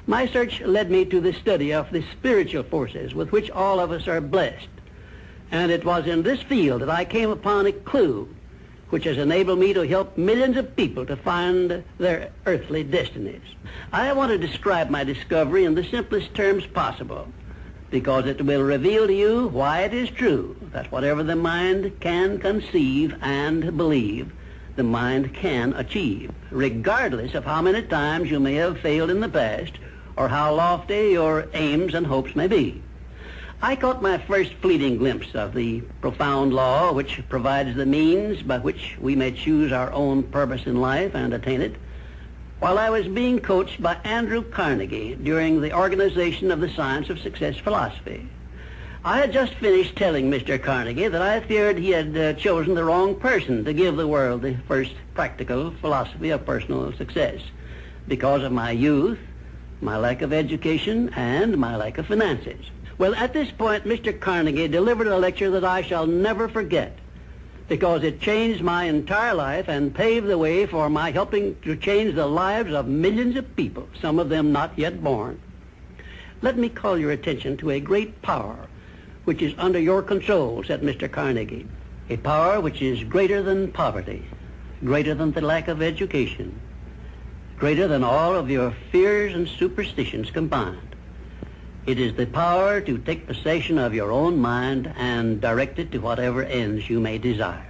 My search led me to the study of the spiritual forces with which all of us are blessed. And it was in this field that I came upon a clue which has enabled me to help millions of people to find their earthly destinies. I want to describe my discovery in the simplest terms possible, because it will reveal to you why it is true that whatever the mind can conceive and believe, the mind can achieve, regardless of how many times you may have failed in the past or how lofty your aims and hopes may be. I caught my first fleeting glimpse of the profound law which provides the means by which we may choose our own purpose in life and attain it, while I was being coached by Andrew Carnegie during the organization of the Science of Success philosophy. I had just finished telling Mr. Carnegie that I feared he had chosen the wrong person to give the world the first practical philosophy of personal success because of my youth, my lack of education, and my lack of finances. Well, at this point, Mr. Carnegie delivered a lecture that I shall never forget, because it changed my entire life and paved the way for my helping to change the lives of millions of people, some of them not yet born. Let me call your attention to a great power which is under your control, said Mr. Carnegie, a power which is greater than poverty, greater than the lack of education, greater than all of your fears and superstitions combined. It is the power to take possession of your own mind and direct it to whatever ends you may desire.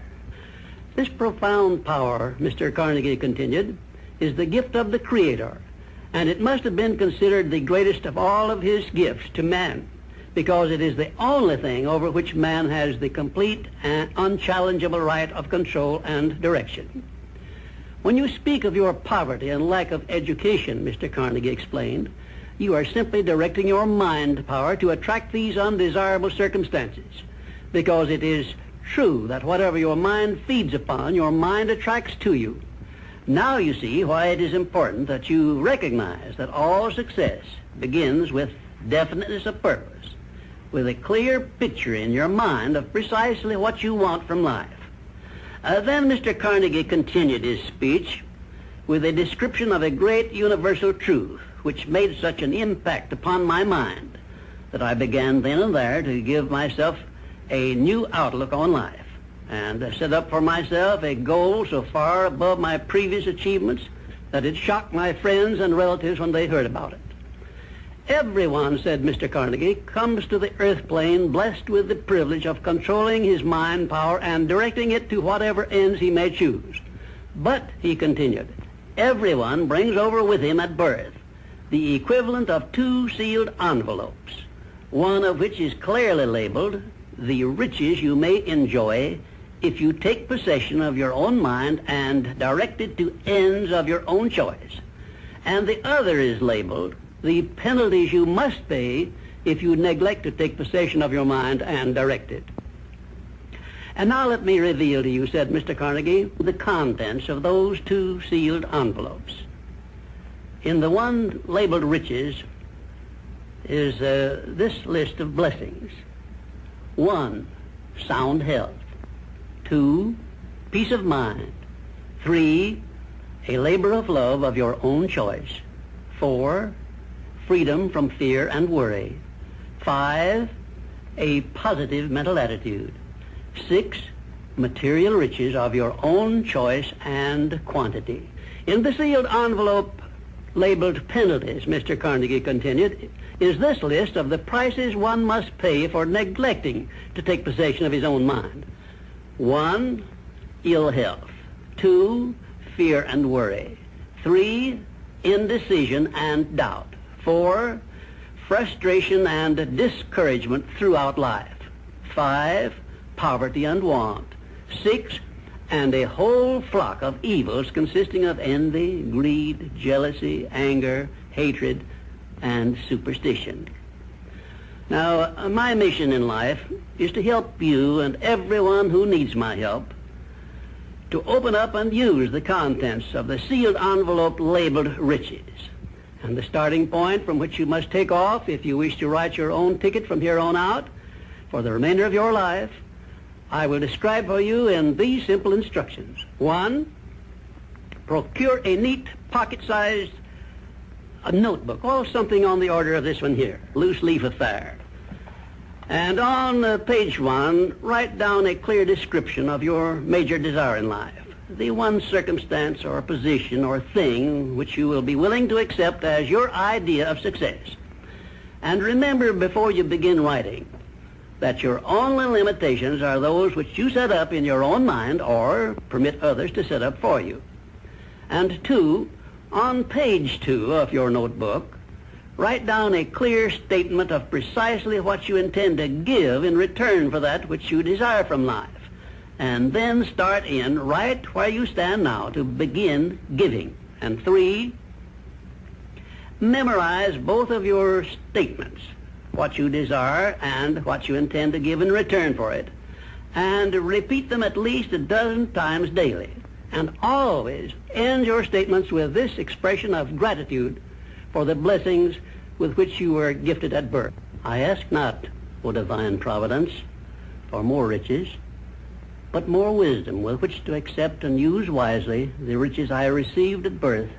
This profound power, Mr. Carnegie continued, is the gift of the Creator, and it must have been considered the greatest of all of his gifts to man, because it is the only thing over which man has the complete and unchallengeable right of control and direction. When you speak of your poverty and lack of education, Mr. Carnegie explained, you are simply directing your mind power to attract these undesirable circumstances, because it is true that whatever your mind feeds upon, your mind attracts to you. Now you see why it is important that you recognize that all success begins with definiteness of purpose, with a clear picture in your mind of precisely what you want from life. Then Mr. Carnegie continued his speech with a description of a great universal truth which made such an impact upon my mind that I began then and there to give myself a new outlook on life and set up for myself a goal so far above my previous achievements that it shocked my friends and relatives when they heard about it. Everyone, said Mr. Carnegie, comes to the earth plane blessed with the privilege of controlling his mind power and directing it to whatever ends he may choose. But, he continued, everyone brings over with him at birth the equivalent of 2 sealed envelopes, one of which is clearly labeled, the riches you may enjoy if you take possession of your own mind and direct it to ends of your own choice. And the other is labeled, the penalties you must pay if you neglect to take possession of your mind and direct it. And now let me reveal to you, said Mr. Carnegie, the contents of those 2 sealed envelopes. In the one labeled riches is this list of blessings. 1, sound health. 2, peace of mind. 3, a labor of love of your own choice. 4, freedom from fear and worry. 5, a positive mental attitude. 6, material riches of your own choice and quantity. In the sealed envelope labeled penalties, Mr. Carnegie continued, is this list of the prices one must pay for neglecting to take possession of his own mind. 1, ill health. 2, fear and worry. 3, indecision and doubt. 4, frustration and discouragement throughout life. 5, poverty and want. 6, and a whole flock of evils consisting of envy, greed, jealousy, anger, hatred, and superstition. Now, my mission in life is to help you and everyone who needs my help to open up and use the contents of the sealed envelope labeled riches. And the starting point from which you must take off if you wish to write your own ticket from here on out for the remainder of your life, I will describe for you in these simple instructions. 1, procure a neat pocket-sized a notebook, or something on the order of this one here, loose leaf affair. And on page 1, write down a clear description of your major desire in life, the one circumstance or position or thing which you will be willing to accept as your idea of success. And remember before you begin writing that your only limitations are those which you set up in your own mind or permit others to set up for you. And 2, on page 2 of your notebook, write down a clear statement of precisely what you intend to give in return for that which you desire from life. And then start in right where you stand now to begin giving. And 3, memorize both of your statements, what you desire and what you intend to give in return for it, and repeat them at least a dozen times daily. And always end your statements with this expression of gratitude for the blessings with which you were gifted at birth. I ask not, O divine providence, for more riches, but more wisdom with which to accept and use wisely the riches I received at birth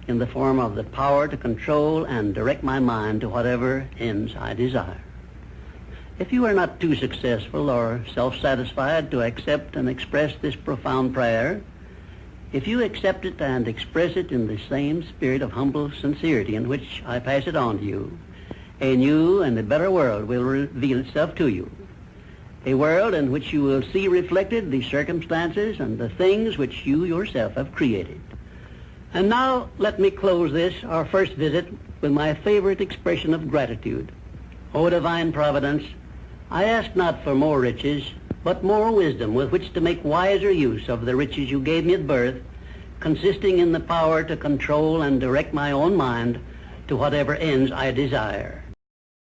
in the form of the power to control and direct my mind to whatever ends I desire. If you are not too successful or self-satisfied to accept and express this profound prayer, if you accept it and express it in the same spirit of humble sincerity in which I pass it on to you, a new and a better world will reveal itself to you. A world in which you will see reflected the circumstances and the things which you yourself have created. And now let me close this, our first visit, with my favorite expression of gratitude. O divine providence, I ask not for more riches, but more wisdom with which to make wiser use of the riches you gave me at birth, consisting in the power to control and direct my own mind to whatever ends I desire.